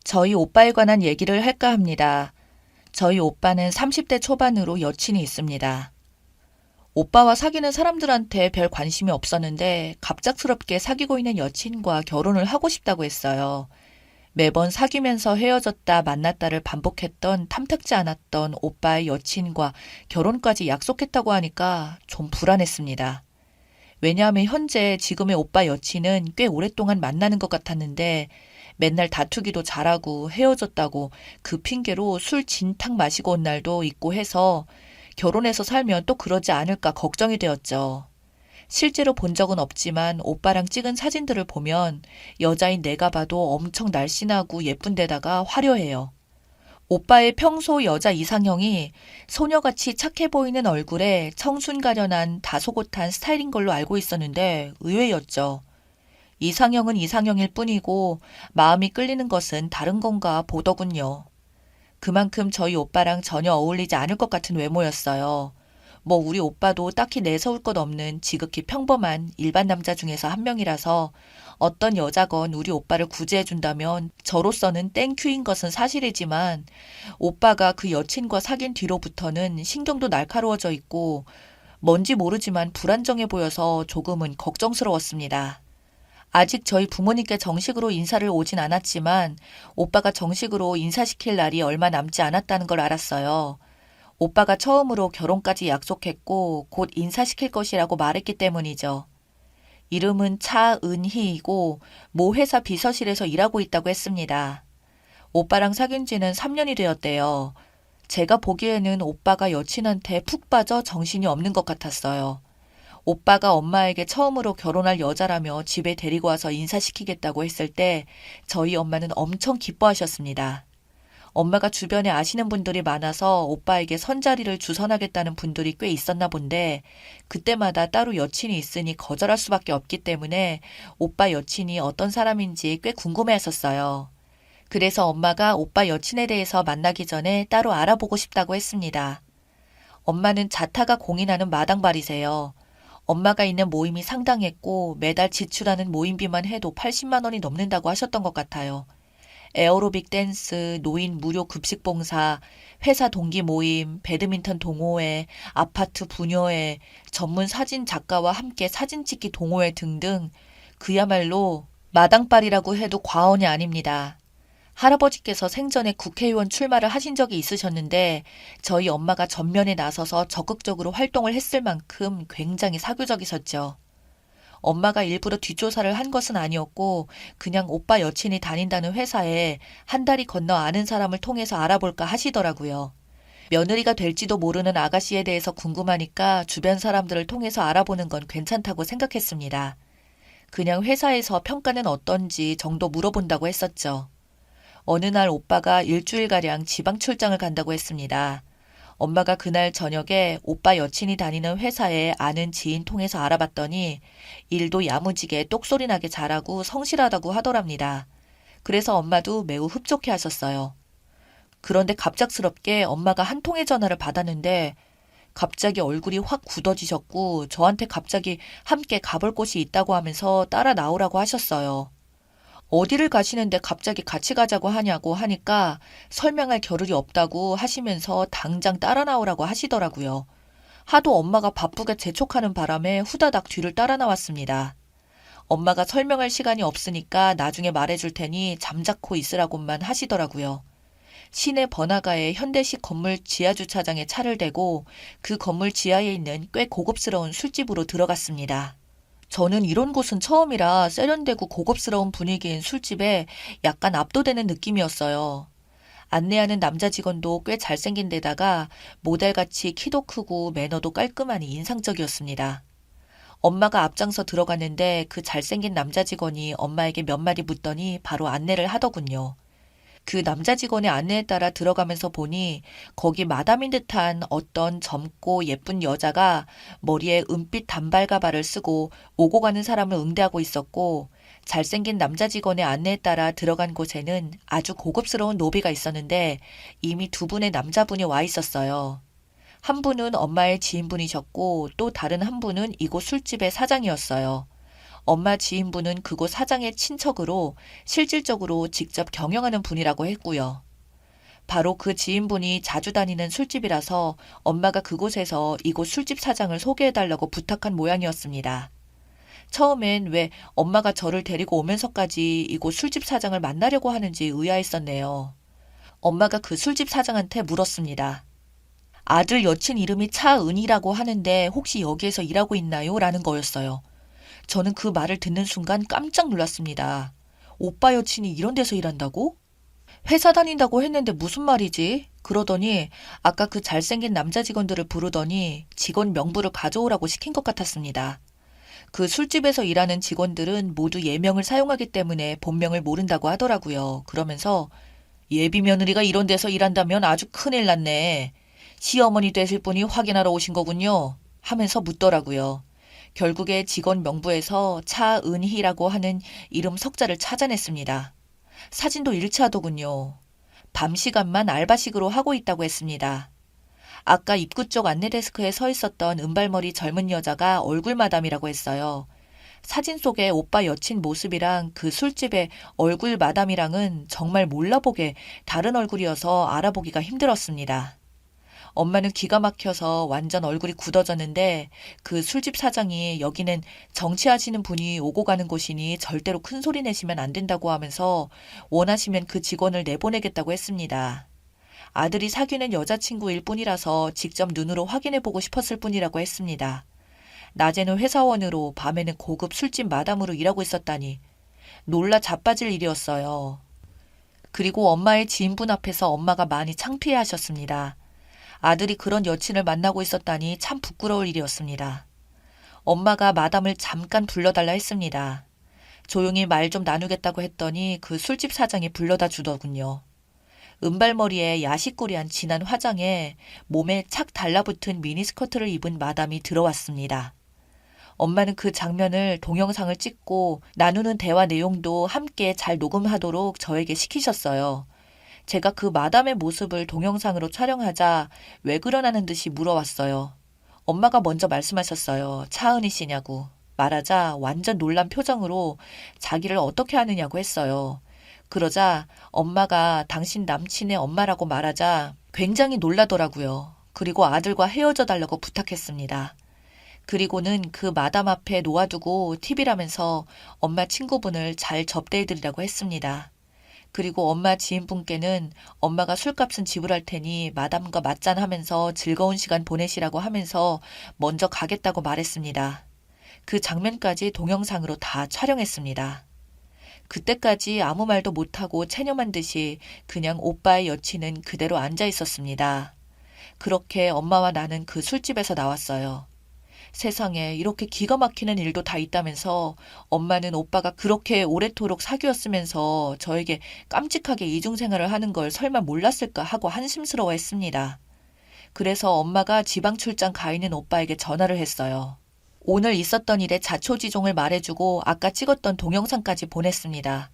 저희 오빠에 관한 얘기를 할까 합니다. 저희 오빠는 30대 초반으로 여친이 있습니다. 오빠와 사귀는 사람들한테 별 관심이 없었는데 갑작스럽게 사귀고 있는 여친과 결혼을 하고 싶다고 했어요. 매번 사귀면서 헤어졌다 만났다를 반복했던 탐탁지 않았던 오빠의 여친과 결혼까지 약속했다고 하니까 좀 불안했습니다. 왜냐하면 현재 지금의 오빠 여친은 꽤 오랫동안 만나는 것 같았는데 맨날 다투기도 잘하고 헤어졌다고 그 핑계로 술 진탕 마시고 온 날도 있고 해서 결혼해서 살면 또 그러지 않을까 걱정이 되었죠. 실제로 본 적은 없지만 오빠랑 찍은 사진들을 보면 여자인 내가 봐도 엄청 날씬하고 예쁜 데다가 화려해요. 오빠의 평소 여자 이상형이 소녀같이 착해 보이는 얼굴에 청순 가련한 다소곳한 스타일인 걸로 알고 있었는데 의외였죠. 이상형은 이상형일 뿐이고 마음이 끌리는 것은 다른 건가 보더군요. 그만큼 저희 오빠랑 전혀 어울리지 않을 것 같은 외모였어요. 뭐 우리 오빠도 딱히 내세울 것 없는 지극히 평범한 일반 남자 중에서 한 명이라서 어떤 여자건 우리 오빠를 구제해준다면 저로서는 땡큐인 것은 사실이지만 오빠가 그 여친과 사귄 뒤로부터는 신경도 날카로워져 있고 뭔지 모르지만 불안정해 보여서 조금은 걱정스러웠습니다. 아직 저희 부모님께 정식으로 인사를 오진 않았지만 오빠가 정식으로 인사시킬 날이 얼마 남지 않았다는 걸 알았어요. 오빠가 처음으로 결혼까지 약속했고 곧 인사시킬 것이라고 말했기 때문이죠. 이름은 차은희이고 모 회사 비서실에서 일하고 있다고 했습니다. 오빠랑 사귄 지는 3년이 되었대요. 제가 보기에는 오빠가 여친한테 푹 빠져 정신이 없는 것 같았어요. 오빠가 엄마에게 처음으로 결혼할 여자라며 집에 데리고 와서 인사시키겠다고 했을 때 저희 엄마는 엄청 기뻐하셨습니다. 엄마가 주변에 아시는 분들이 많아서 오빠에게 선자리를 주선하겠다는 분들이 꽤 있었나 본데 그때마다 따로 여친이 있으니 거절할 수밖에 없기 때문에 오빠 여친이 어떤 사람인지 꽤 궁금해했었어요. 그래서 엄마가 오빠 여친에 대해서 만나기 전에 따로 알아보고 싶다고 했습니다. 엄마는 자타가 공인하는 마당발이세요. 엄마가 있는 모임이 상당했고 매달 지출하는 모임비만 해도 80만 원이 넘는다고 하셨던 것 같아요. 에어로빅 댄스, 노인 무료 급식 봉사, 회사 동기 모임, 배드민턴 동호회, 아파트 부녀회, 전문 사진 작가와 함께 사진 찍기 동호회 등등 그야말로 마당발이라고 해도 과언이 아닙니다. 할아버지께서 생전에 국회의원 출마를 하신 적이 있으셨는데 저희 엄마가 전면에 나서서 적극적으로 활동을 했을 만큼 굉장히 사교적이셨죠. 엄마가 일부러 뒷조사를 한 것은 아니었고 그냥 오빠 여친이 다닌다는 회사에 한 달이 건너 아는 사람을 통해서 알아볼까 하시더라고요. 며느리가 될지도 모르는 아가씨에 대해서 궁금하니까 주변 사람들을 통해서 알아보는 건 괜찮다고 생각했습니다. 그냥 회사에서 평가는 어떤지 정도 물어본다고 했었죠. 어느 날 오빠가 일주일가량 지방 출장을 간다고 했습니다. 엄마가 그날 저녁에 오빠 여친이 다니는 회사에 아는 지인 통해서 알아봤더니 일도 야무지게 똑소리 나게 잘하고 성실하다고 하더랍니다. 그래서 엄마도 매우 흡족해 하셨어요. 그런데 갑작스럽게 엄마가 한 통의 전화를 받았는데 갑자기 얼굴이 확 굳어지셨고 저한테 갑자기 함께 가볼 곳이 있다고 하면서 따라 나오라고 하셨어요. 어디를 가시는데 갑자기 같이 가자고 하냐고 하니까 설명할 겨를이 없다고 하시면서 당장 따라 나오라고 하시더라고요. 하도 엄마가 바쁘게 재촉하는 바람에 후다닥 뒤를 따라 나왔습니다. 엄마가 설명할 시간이 없으니까 나중에 말해줄 테니 잠자코 있으라고만 하시더라고요. 시내 번화가의 현대식 건물 지하주차장에 차를 대고 그 건물 지하에 있는 꽤 고급스러운 술집으로 들어갔습니다. 저는 이런 곳은 처음이라 세련되고 고급스러운 분위기인 술집에 약간 압도되는 느낌이었어요. 안내하는 남자 직원도 꽤 잘생긴 데다가 모델같이 키도 크고 매너도 깔끔하니 인상적이었습니다. 엄마가 앞장서 들어갔는데 그 잘생긴 남자 직원이 엄마에게 몇 마디 묻더니 바로 안내를 하더군요. 그 남자 직원의 안내에 따라 들어가면서 보니 거기 마담인 듯한 어떤 젊고 예쁜 여자가 머리에 은빛 단발 가발을 쓰고 오고 가는 사람을 응대하고 있었고 잘생긴 남자 직원의 안내에 따라 들어간 곳에는 아주 고급스러운 로비가 있었는데 이미 두 분의 남자분이 와 있었어요. 한 분은 엄마의 지인분이셨고 또 다른 한 분은 이곳 술집의 사장이었어요. 엄마 지인분은 그곳 사장의 친척으로 실질적으로 직접 경영하는 분이라고 했고요. 바로 그 지인분이 자주 다니는 술집이라서 엄마가 그곳에서 이곳 술집 사장을 소개해달라고 부탁한 모양이었습니다. 처음엔 왜 엄마가 저를 데리고 오면서까지 이곳 술집 사장을 만나려고 하는지 의아했었네요. 엄마가 그 술집 사장한테 물었습니다. 아들 여친 이름이 차은이라고 하는데 혹시 여기에서 일하고 있나요? 라는 거였어요. 저는 그 말을 듣는 순간 깜짝 놀랐습니다. 오빠 여친이 이런 데서 일한다고? 회사 다닌다고 했는데 무슨 말이지? 그러더니 아까 그 잘생긴 남자 직원들을 부르더니 직원 명부를 가져오라고 시킨 것 같았습니다. 그 술집에서 일하는 직원들은 모두 예명을 사용하기 때문에 본명을 모른다고 하더라고요. 그러면서 예비 며느리가 이런 데서 일한다면 아주 큰일 났네. 시어머니 되실 분이 확인하러 오신 거군요. 하면서 묻더라고요. 결국에 직원 명부에서 차은희라고 하는 이름 석자를 찾아냈습니다. 사진도 일치하더군요. 밤 시간만 알바식으로 하고 있다고 했습니다. 아까 입구 쪽 안내데스크에 서 있었던 은발머리 젊은 여자가 얼굴 마담이라고 했어요. 사진 속의 오빠 여친 모습이랑 그 술집의 얼굴 마담이랑은 정말 몰라보게 다른 얼굴이어서 알아보기가 힘들었습니다. 엄마는 기가 막혀서 완전 얼굴이 굳어졌는데 그 술집 사장이 여기는 정치하시는 분이 오고 가는 곳이니 절대로 큰 소리 내시면 안 된다고 하면서 원하시면 그 직원을 내보내겠다고 했습니다. 아들이 사귀는 여자친구일 뿐이라서 직접 눈으로 확인해보고 싶었을 뿐이라고 했습니다. 낮에는 회사원으로 밤에는 고급 술집 마담으로 일하고 있었다니 놀라 자빠질 일이었어요. 그리고 엄마의 지인분 앞에서 엄마가 많이 창피해하셨습니다. 아들이 그런 여친을 만나고 있었다니 참 부끄러울 일이었습니다. 엄마가 마담을 잠깐 불러달라 했습니다. 조용히 말 좀 나누겠다고 했더니 그 술집 사장이 불러다 주더군요. 은발머리에 야식꾸리한 진한 화장에 몸에 착 달라붙은 미니스커트를 입은 마담이 들어왔습니다. 엄마는 그 장면을 동영상을 찍고 나누는 대화 내용도 함께 잘 녹음하도록 저에게 시키셨어요. 제가 그 마담의 모습을 동영상으로 촬영하자 왜 그러냐는 듯이 물어왔어요. 엄마가 먼저 말씀하셨어요. 차은희 씨냐고. 말하자 완전 놀란 표정으로 자기를 어떻게 아느냐고 했어요. 그러자 엄마가 당신 남친의 엄마라고 말하자 굉장히 놀라더라고요. 그리고 아들과 헤어져 달라고 부탁했습니다. 그리고는 그 마담 앞에 놓아두고 TV라면서 엄마 친구분을 잘 접대해드리라고 했습니다. 그리고 엄마 지인분께는 엄마가 술값은 지불할 테니 마담과 맞잔하면서 즐거운 시간 보내시라고 하면서 먼저 가겠다고 말했습니다. 그 장면까지 동영상으로 다 촬영했습니다. 그때까지 아무 말도 못하고 체념한 듯이 그냥 오빠의 여친은 그대로 앉아 있었습니다. 그렇게 엄마와 나는 그 술집에서 나왔어요. 세상에 이렇게 기가 막히는 일도 다 있다면서 엄마는 오빠가 그렇게 오래도록 사귀었으면서 저에게 깜찍하게 이중생활을 하는 걸 설마 몰랐을까 하고 한심스러워했습니다. 그래서 엄마가 지방 출장 가 있는 오빠에게 전화를 했어요. 오늘 있었던 일의 자초지종을 말해주고 아까 찍었던 동영상까지 보냈습니다.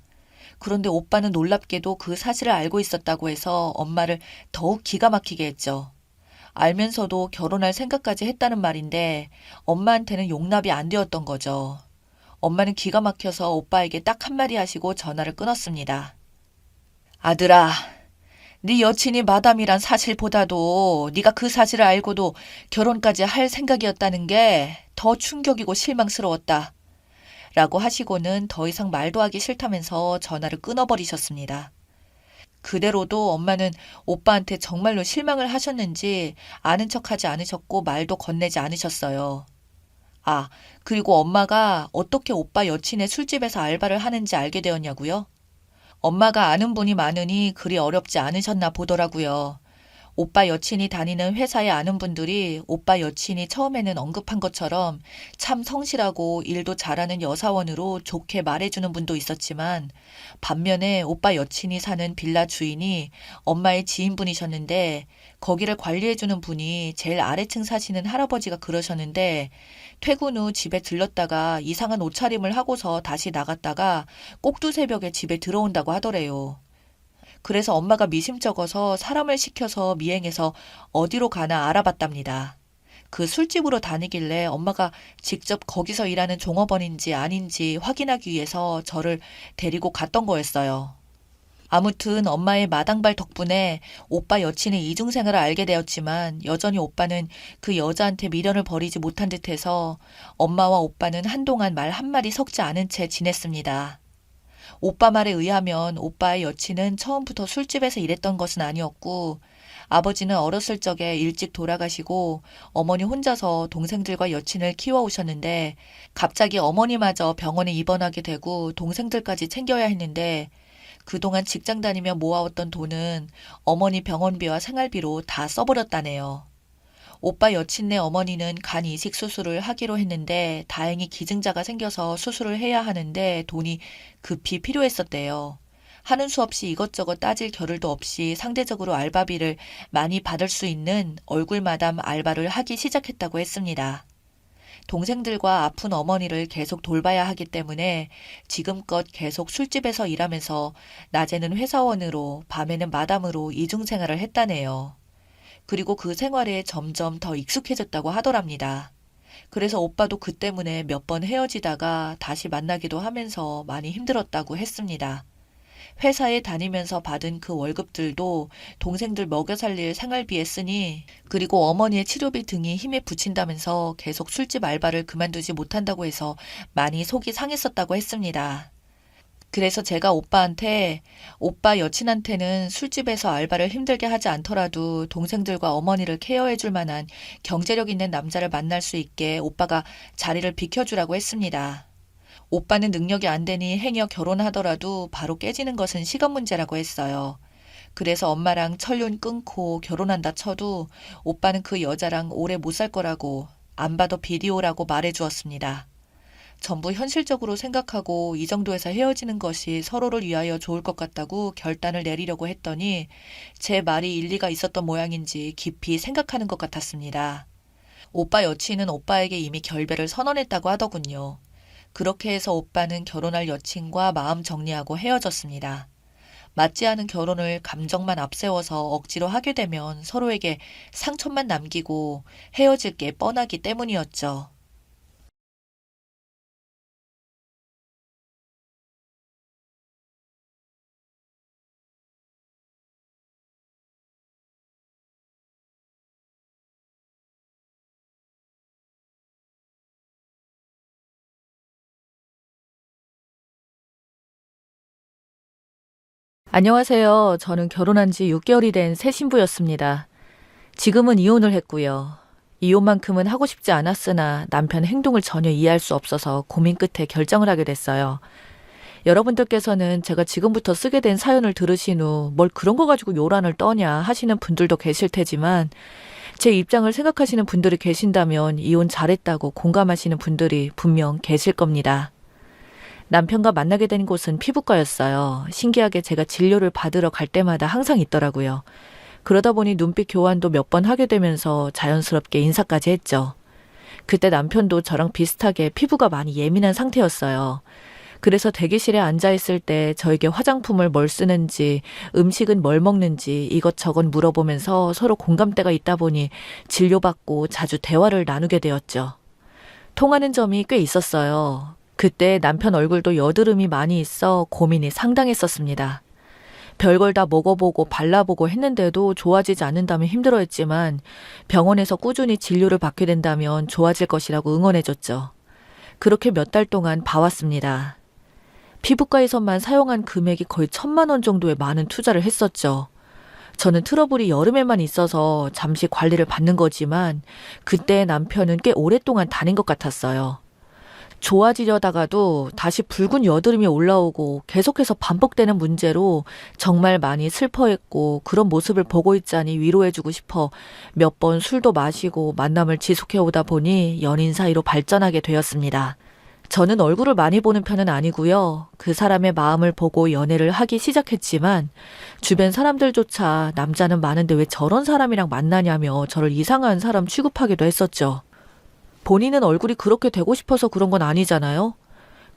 그런데 오빠는 놀랍게도 그 사실을 알고 있었다고 해서 엄마를 더욱 기가 막히게 했죠. 알면서도 결혼할 생각까지 했다는 말인데 엄마한테는 용납이 안 되었던 거죠. 엄마는 기가 막혀서 오빠에게 딱 한마디 하시고 전화를 끊었습니다. 아들아, 네 여친이 마담이란 사실보다도 네가 그 사실을 알고도 결혼까지 할 생각이었다는 게 더 충격이고 실망스러웠다. 라고 하시고는 더 이상 말도 하기 싫다면서 전화를 끊어버리셨습니다. 그대로도 엄마는 오빠한테 정말로 실망을 하셨는지 아는 척하지 않으셨고 말도 건네지 않으셨어요. 아, 그리고 엄마가 어떻게 오빠 여친의 술집에서 알바를 하는지 알게 되었냐고요? 엄마가 아는 분이 많으니 그리 어렵지 않으셨나 보더라고요. 오빠 여친이 다니는 회사에 아는 분들이 오빠 여친이 처음에는 언급한 것처럼 참 성실하고 일도 잘하는 여사원으로 좋게 말해주는 분도 있었지만 반면에 오빠 여친이 사는 빌라 주인이 엄마의 지인분이셨는데 거기를 관리해주는 분이 제일 아래층 사시는 할아버지가 그러셨는데 퇴근 후 집에 들렀다가 이상한 옷차림을 하고서 다시 나갔다가 꼭두 새벽에 집에 들어온다고 하더래요. 그래서 엄마가 미심쩍어서 사람을 시켜서 미행해서 어디로 가나 알아봤답니다. 그 술집으로 다니길래 엄마가 직접 거기서 일하는 종업원인지 아닌지 확인하기 위해서 저를 데리고 갔던 거였어요. 아무튼 엄마의 마당발 덕분에 오빠 여친의 이중생활을 알게 되었지만 여전히 오빠는 그 여자한테 미련을 버리지 못한 듯해서 엄마와 오빠는 한동안 말 한마디 섞지 않은 채 지냈습니다. 오빠 말에 의하면 오빠의 여친은 처음부터 술집에서 일했던 것은 아니었고 아버지는 어렸을 적에 일찍 돌아가시고 어머니 혼자서 동생들과 여친을 키워오셨는데 갑자기 어머니마저 병원에 입원하게 되고 동생들까지 챙겨야 했는데 그동안 직장 다니며 모아왔던 돈은 어머니 병원비와 생활비로 다 써버렸다네요. 오빠 여친네 어머니는 간 이식 수술을 하기로 했는데 다행히 기증자가 생겨서 수술을 해야 하는데 돈이 급히 필요했었대요. 하는 수 없이 이것저것 따질 겨를도 없이 상대적으로 알바비를 많이 받을 수 있는 얼굴 마담 알바를 하기 시작했다고 했습니다. 동생들과 아픈 어머니를 계속 돌봐야 하기 때문에 지금껏 계속 술집에서 일하면서 낮에는 회사원으로 밤에는 마담으로 이중생활을 했다네요. 그리고 그 생활에 점점 더 익숙해졌다고 하더랍니다. 그래서 오빠도 그 때문에 몇 번 헤어지다가 다시 만나기도 하면서 많이 힘들었다고 했습니다. 회사에 다니면서 받은 그 월급들도 동생들 먹여 살릴 생활비에 쓰니 그리고 어머니의 치료비 등이 힘에 부친다면서 계속 술집 알바를 그만두지 못한다고 해서 많이 속이 상했었다고 했습니다. 그래서 제가 오빠한테 오빠 여친한테는 술집에서 알바를 힘들게 하지 않더라도 동생들과 어머니를 케어해 줄 만한 경제력 있는 남자를 만날 수 있게 오빠가 자리를 비켜주라고 했습니다. 오빠는 능력이 안 되니 행여 결혼하더라도 바로 깨지는 것은 시간 문제라고 했어요. 그래서 엄마랑 철륜 끊고 결혼한다 쳐도 오빠는 그 여자랑 오래 못 살 거라고 안 봐도 비디오라고 말해 주었습니다. 전부 현실적으로 생각하고 이 정도에서 헤어지는 것이 서로를 위하여 좋을 것 같다고 결단을 내리려고 했더니 제 말이 일리가 있었던 모양인지 깊이 생각하는 것 같았습니다. 오빠 여친은 오빠에게 이미 결별을 선언했다고 하더군요. 그렇게 해서 오빠는 결혼할 여친과 마음 정리하고 헤어졌습니다. 맞지 않은 결혼을 감정만 앞세워서 억지로 하게 되면 서로에게 상처만 남기고 헤어질 게 뻔하기 때문이었죠. 안녕하세요. 저는 결혼한 지 6개월이 된 새 신부였습니다. 지금은 이혼을 했고요. 이혼만큼은 하고 싶지 않았으나 남편 행동을 전혀 이해할 수 없어서 고민 끝에 결정을 하게 됐어요. 여러분들께서는 제가 지금부터 쓰게 된 사연을 들으신 후 뭘 그런 거 가지고 요란을 떠냐 하시는 분들도 계실 테지만 제 입장을 생각하시는 분들이 계신다면 이혼 잘했다고 공감하시는 분들이 분명 계실 겁니다. 남편과 만나게 된 곳은 피부과였어요. 신기하게 제가 진료를 받으러 갈 때마다 항상 있더라고요. 그러다 보니 눈빛 교환도 몇 번 하게 되면서 자연스럽게 인사까지 했죠. 그때 남편도 저랑 비슷하게 피부가 많이 예민한 상태였어요. 그래서 대기실에 앉아있을 때 저에게 화장품을 뭘 쓰는지, 음식은 뭘 먹는지 이것저것 물어보면서 서로 공감대가 있다 보니 진료받고 자주 대화를 나누게 되었죠. 통하는 점이 꽤 있었어요. 그때 남편 얼굴도 여드름이 많이 있어 고민이 상당했었습니다. 별걸 다 먹어보고 발라보고 했는데도 좋아지지 않는다면 힘들어했지만 병원에서 꾸준히 진료를 받게 된다면 좋아질 것이라고 응원해줬죠. 그렇게 몇 달 동안 봐왔습니다. 피부과에서만 사용한 금액이 거의 1,000만 원 정도의 많은 투자를 했었죠. 저는 트러블이 여름에만 있어서 잠시 관리를 받는 거지만 그때 남편은 꽤 오랫동안 다닌 것 같았어요. 좋아지려다가도 다시 붉은 여드름이 올라오고 계속해서 반복되는 문제로 정말 많이 슬퍼했고 그런 모습을 보고 있자니 위로해주고 싶어 몇 번 술도 마시고 만남을 지속해오다 보니 연인 사이로 발전하게 되었습니다. 저는 얼굴을 많이 보는 편은 아니고요. 그 사람의 마음을 보고 연애를 하기 시작했지만 주변 사람들조차 남자는 많은데 왜 저런 사람이랑 만나냐며 저를 이상한 사람 취급하기도 했었죠. 본인은 얼굴이 그렇게 되고 싶어서 그런 건 아니잖아요.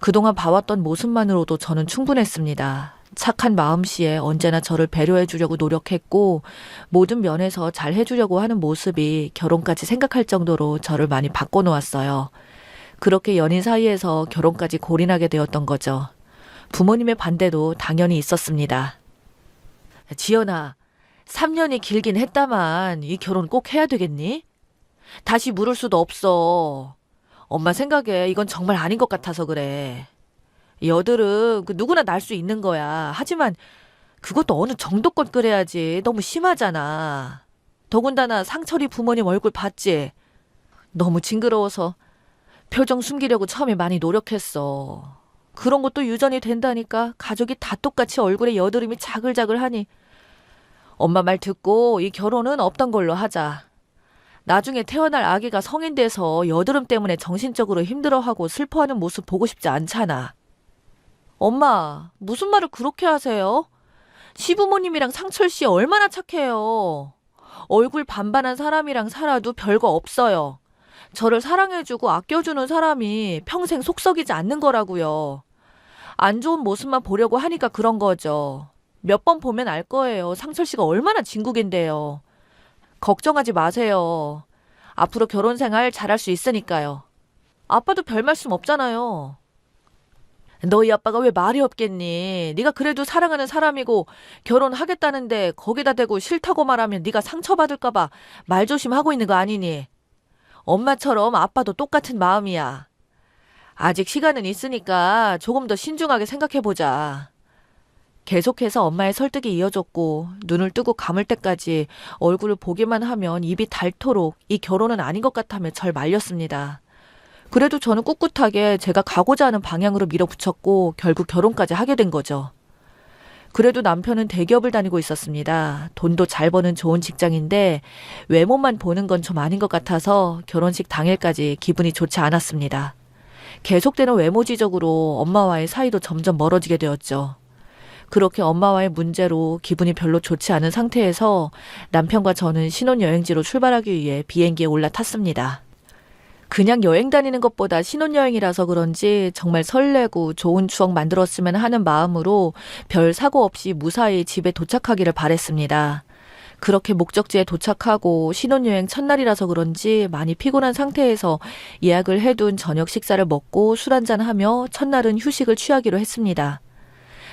그동안 봐왔던 모습만으로도 저는 충분했습니다. 착한 마음씨에 언제나 저를 배려해 주려고 노력했고 모든 면에서 잘 해주려고 하는 모습이 결혼까지 생각할 정도로 저를 많이 바꿔놓았어요. 그렇게 연인 사이에서 결혼까지 골인하게 되었던 거죠. 부모님의 반대도 당연히 있었습니다. 지연아, 3년이 길긴 했다만 이 결혼 꼭 해야 되겠니? 다시 물을 수도 없어. 엄마 생각에 이건 정말 아닌 것 같아서 그래. 여들은 누구나 날 수 있는 거야. 하지만 그것도 어느 정도껏 그래야지. 너무 심하잖아. 더군다나 상철이 부모님 얼굴 봤지? 너무 징그러워서 표정 숨기려고 처음에 많이 노력했어. 그런 것도 유전이 된다니까. 가족이 다 똑같이 얼굴에 여드름이 자글자글하니. 엄마 말 듣고 이 결혼은 없던 걸로 하자. 나중에 태어날 아기가 성인 돼서 여드름 때문에 정신적으로 힘들어하고 슬퍼하는 모습 보고 싶지 않잖아. 엄마, 무슨 말을 그렇게 하세요? 시부모님이랑 상철 씨 얼마나 착해요. 얼굴 반반한 사람이랑 살아도 별거 없어요. 저를 사랑해주고 아껴주는 사람이 평생 속 썩이지 않는 거라고요. 안 좋은 모습만 보려고 하니까 그런 거죠. 몇 번 보면 알 거예요. 상철 씨가 얼마나 진국인데요. 걱정하지 마세요. 앞으로 결혼 생활 잘할 수 있으니까요. 아빠도 별 말씀 없잖아요. 너희 아빠가 왜 말이 없겠니? 네가 그래도 사랑하는 사람이고 결혼하겠다는데 거기다 대고 싫다고 말하면 네가 상처받을까 봐 말 조심하고 있는 거 아니니? 엄마처럼 아빠도 똑같은 마음이야. 아직 시간은 있으니까 조금 더 신중하게 생각해보자. 계속해서 엄마의 설득이 이어졌고 눈을 뜨고 감을 때까지 얼굴을 보기만 하면 입이 닳도록 이 결혼은 아닌 것 같다며 절 말렸습니다. 그래도 저는 꿋꿋하게 제가 가고자 하는 방향으로 밀어붙였고 결국 결혼까지 하게 된 거죠. 그래도 남편은 대기업을 다니고 있었습니다. 돈도 잘 버는 좋은 직장인데 외모만 보는 건 좀 아닌 것 같아서 결혼식 당일까지 기분이 좋지 않았습니다. 계속되는 외모 지적으로 엄마와의 사이도 점점 멀어지게 되었죠. 그렇게 엄마와의 문제로 기분이 별로 좋지 않은 상태에서 남편과 저는 신혼여행지로 출발하기 위해 비행기에 올라탔습니다. 그냥 여행 다니는 것보다 신혼여행이라서 그런지 정말 설레고 좋은 추억 만들었으면 하는 마음으로 별 사고 없이 무사히 집에 도착하기를 바랬습니다. 그렇게 목적지에 도착하고 신혼여행 첫날이라서 그런지 많이 피곤한 상태에서 예약을 해둔 저녁 식사를 먹고 술 한잔하며 첫날은 휴식을 취하기로 했습니다.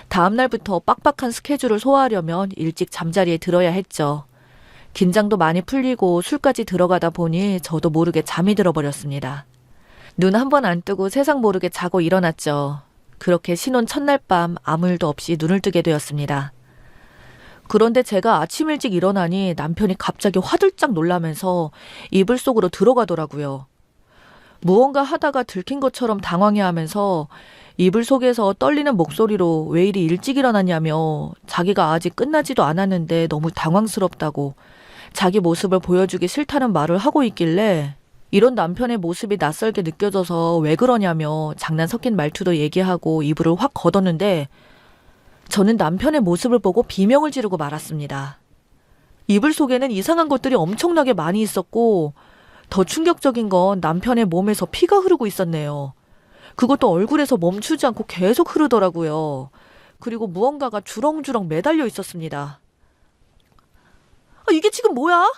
다음 날부터 빡빡한 스케줄을 소화하려면 일찍 잠자리에 들어야 했죠. 긴장도 많이 풀리고 술까지 들어가다 보니 저도 모르게 잠이 들어버렸습니다. 눈 한 번 안 뜨고 세상 모르게 자고 일어났죠. 그렇게 신혼 첫날 밤 아무 일도 없이 눈을 뜨게 되었습니다. 그런데 제가 아침 일찍 일어나니 남편이 갑자기 화들짝 놀라면서 이불 속으로 들어가더라고요. 무언가 하다가 들킨 것처럼 당황해하면서 이불 속에서 떨리는 목소리로 왜 이리 일찍 일어났냐며 자기가 아직 끝나지도 않았는데 너무 당황스럽다고 자기 모습을 보여주기 싫다는 말을 하고 있길래 이런 남편의 모습이 낯설게 느껴져서 왜 그러냐며 장난 섞인 말투도 얘기하고 이불을 확 걷었는데 저는 남편의 모습을 보고 비명을 지르고 말았습니다. 이불 속에는 이상한 것들이 엄청나게 많이 있었고 더 충격적인 건 남편의 몸에서 피가 흐르고 있었네요. 그것도 얼굴에서 멈추지 않고 계속 흐르더라고요. 그리고 무언가가 주렁주렁 매달려 있었습니다. 이게 지금 뭐야?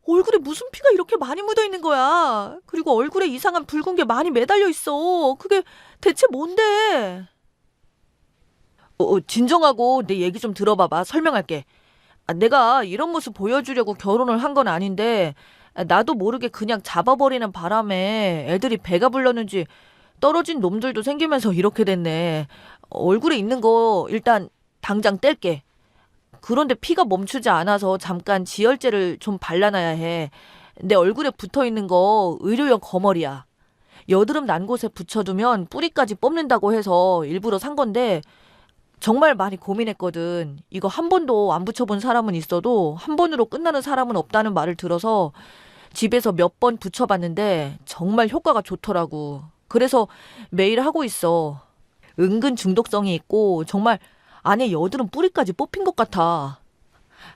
얼굴에 무슨 피가 이렇게 많이 묻어 있는 거야? 그리고 얼굴에 이상한 붉은 게 많이 매달려 있어. 그게 대체 뭔데? 진정하고 내 얘기 좀 들어봐봐. 설명할게. 내가 이런 모습 보여주려고 결혼을 한 건 아닌데 나도 모르게 그냥 잡아버리는 바람에 애들이 배가 불렀는지 떨어진 놈들도 생기면서 이렇게 됐네. 얼굴에 있는 거 일단 당장 뗄게. 그런데 피가 멈추지 않아서 잠깐 지혈제를 좀 발라놔야 해. 내 얼굴에 붙어있는 거 의료용 거머리야. 여드름 난 곳에 붙여두면 뿌리까지 뽑는다고 해서 일부러 산 건데 정말 많이 고민했거든. 이거 한 번도 안 붙여본 사람은 있어도 한 번으로 끝나는 사람은 없다는 말을 들어서 집에서 몇 번 붙여봤는데 정말 효과가 좋더라고. 그래서 매일 하고 있어. 은근 중독성이 있고 정말 안에 여드름 뿌리까지 뽑힌 것 같아.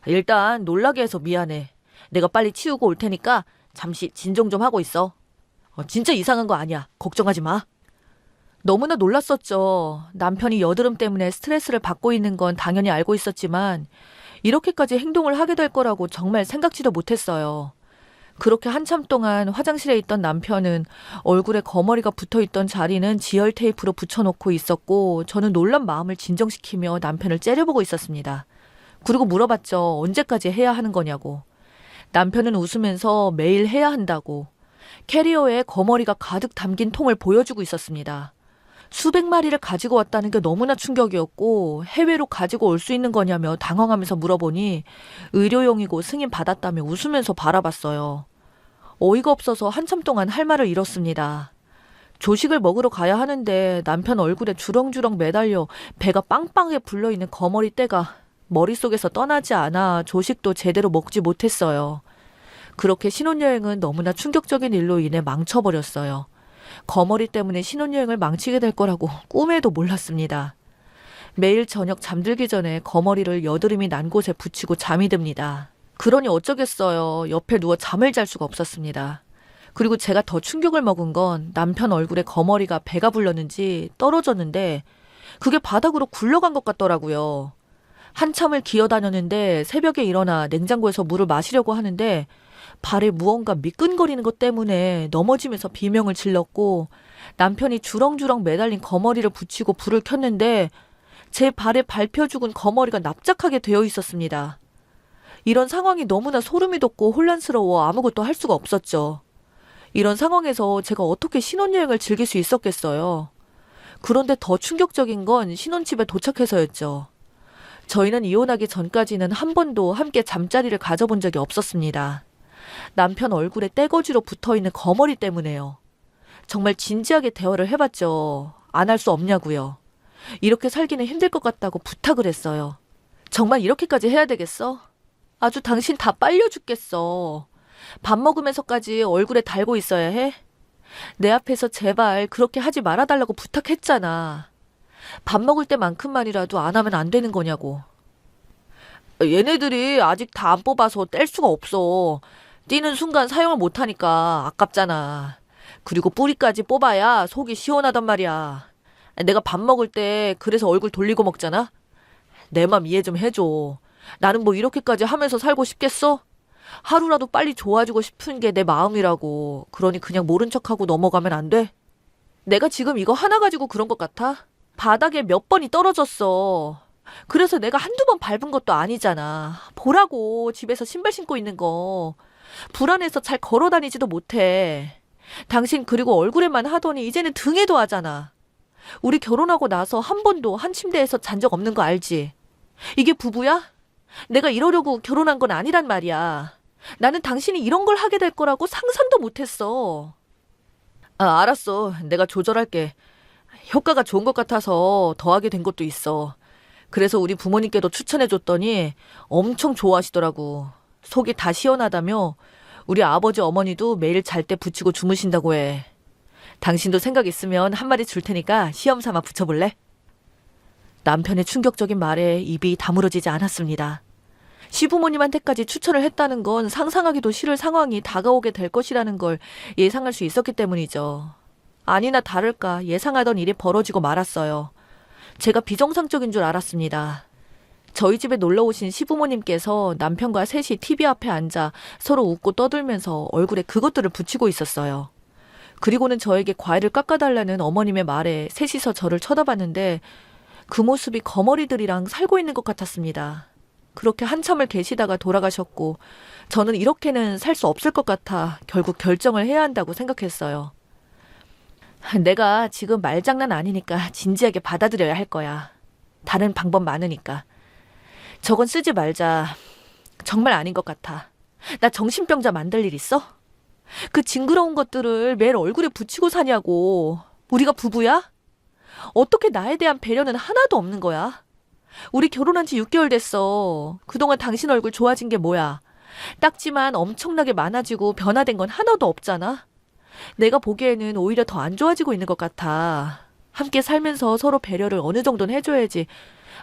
일단 놀라게 해서 미안해. 내가 빨리 치우고 올 테니까 잠시 진정 좀 하고 있어. 진짜 이상한 거 아니야. 걱정하지 마. 너무나 놀랐었죠. 남편이 여드름 때문에 스트레스를 받고 있는 건 당연히 알고 있었지만 이렇게까지 행동을 하게 될 거라고 정말 생각지도 못했어요. 그렇게 한참 동안 화장실에 있던 남편은 얼굴에 거머리가 붙어 있던 자리는 지열 테이프로 붙여놓고 있었고 저는 놀란 마음을 진정시키며 남편을 째려보고 있었습니다. 그리고 물어봤죠. 언제까지 해야 하는 거냐고. 남편은 웃으면서 매일 해야 한다고 캐리어에 거머리가 가득 담긴 통을 보여주고 있었습니다. 수백 마리를 가지고 왔다는 게 너무나 충격이었고 해외로 가지고 올 수 있는 거냐며 당황하면서 물어보니 의료용이고 승인 받았다며 웃으면서 바라봤어요. 어이가 없어서 한참 동안 할 말을 잃었습니다. 조식을 먹으러 가야 하는데 남편 얼굴에 주렁주렁 매달려 배가 빵빵하게 불러있는 거머리 떼가 머릿속에서 떠나지 않아 조식도 제대로 먹지 못했어요. 그렇게 신혼여행은 너무나 충격적인 일로 인해 망쳐버렸어요. 거머리 때문에 신혼여행을 망치게 될 거라고 꿈에도 몰랐습니다. 매일 저녁 잠들기 전에 거머리를 여드름이 난 곳에 붙이고 잠이 듭니다. 그러니 어쩌겠어요. 옆에 누워 잠을 잘 수가 없었습니다. 그리고 제가 더 충격을 먹은 건 남편 얼굴에 거머리가 배가 불렀는지 떨어졌는데 그게 바닥으로 굴러간 것 같더라고요. 한참을 기어다녔는데 새벽에 일어나 냉장고에서 물을 마시려고 하는데 발에 무언가 미끈거리는 것 때문에 넘어지면서 비명을 질렀고 남편이 주렁주렁 매달린 거머리를 붙이고 불을 켰는데 제 발에 밟혀 죽은 거머리가 납작하게 되어 있었습니다. 이런 상황이 너무나 소름이 돋고 혼란스러워 아무것도 할 수가 없었죠. 이런 상황에서 제가 어떻게 신혼여행을 즐길 수 있었겠어요. 그런데 더 충격적인 건 신혼집에 도착해서였죠. 저희는 이혼하기 전까지는 한 번도 함께 잠자리를 가져본 적이 없었습니다. 남편 얼굴에 떼거지로 붙어있는 거머리 때문에요. 정말 진지하게 대화를 해봤죠. 안 할 수 없냐고요. 이렇게 살기는 힘들 것 같다고 부탁을 했어요. 정말 이렇게까지 해야 되겠어? 아주 당신 다 빨려 죽겠어. 밥 먹으면서까지 얼굴에 달고 있어야 해? 내 앞에서 제발 그렇게 하지 말아달라고 부탁했잖아. 밥 먹을 때만큼만이라도 안 하면 안 되는 거냐고. 얘네들이 아직 다 안 뽑아서 뗄 수가 없어. 띄는 순간 사용을 못하니까 아깝잖아. 그리고 뿌리까지 뽑아야 속이 시원하단 말이야. 내가 밥 먹을 때 그래서 얼굴 돌리고 먹잖아? 내 맘 이해 좀 해줘. 나는 뭐 이렇게까지 하면서 살고 싶겠어? 하루라도 빨리 좋아지고 싶은 게 내 마음이라고. 그러니 그냥 모른 척하고 넘어가면 안 돼? 내가 지금 이거 하나 가지고 그런 것 같아? 바닥에 몇 번이 떨어졌어. 그래서 내가 한두 번 밟은 것도 아니잖아. 보라고, 집에서 신발 신고 있는 거. 불안해서 잘 걸어 다니지도 못해. 당신 그리고 얼굴에만 하더니 이제는 등에도 하잖아. 우리 결혼하고 나서 한 번도 한 침대에서 잔 적 없는 거 알지? 이게 부부야? 내가 이러려고 결혼한 건 아니란 말이야. 나는 당신이 이런 걸 하게 될 거라고 상상도 못했어. 알았어. 내가 조절할게. 효과가 좋은 것 같아서 더 하게 된 것도 있어. 그래서 우리 부모님께도 추천해줬더니 엄청 좋아하시더라고. 속이 다 시원하다며 우리 아버지 어머니도 매일 잘 때 붙이고 주무신다고 해. 당신도 생각 있으면 한 마디 줄 테니까 시험 삼아 붙여볼래? 남편의 충격적인 말에 입이 다물어지지 않았습니다. 시부모님한테까지 추천을 했다는 건 상상하기도 싫을 상황이 다가오게 될 것이라는 걸 예상할 수 있었기 때문이죠. 아니나 다를까 예상하던 일이 벌어지고 말았어요. 제가 비정상적인 줄 알았습니다. 저희 집에 놀러 오신 시부모님께서 남편과 셋이 TV 앞에 앉아 서로 웃고 떠들면서 얼굴에 그것들을 붙이고 있었어요. 그리고는 저에게 과일을 깎아달라는 어머님의 말에 셋이서 저를 쳐다봤는데 그 모습이 거머리들이랑 살고 있는 것 같았습니다. 그렇게 한참을 계시다가 돌아가셨고 저는 이렇게는 살 수 없을 것 같아 결국 결정을 해야 한다고 생각했어요. 내가 지금 말장난 아니니까 진지하게 받아들여야 할 거야. 다른 방법 많으니까. 저건 쓰지 말자. 정말 아닌 것 같아. 나 정신병자 만들 일 있어? 그 징그러운 것들을 매일 얼굴에 붙이고 사냐고. 우리가 부부야? 어떻게 나에 대한 배려는 하나도 없는 거야? 우리 결혼한 지 6개월 됐어. 그동안 당신 얼굴 좋아진 게 뭐야? 딱지만 엄청나게 많아지고 변화된 건 하나도 없잖아. 내가 보기에는 오히려 더 안 좋아지고 있는 것 같아. 함께 살면서 서로 배려를 어느 정도는 해줘야지.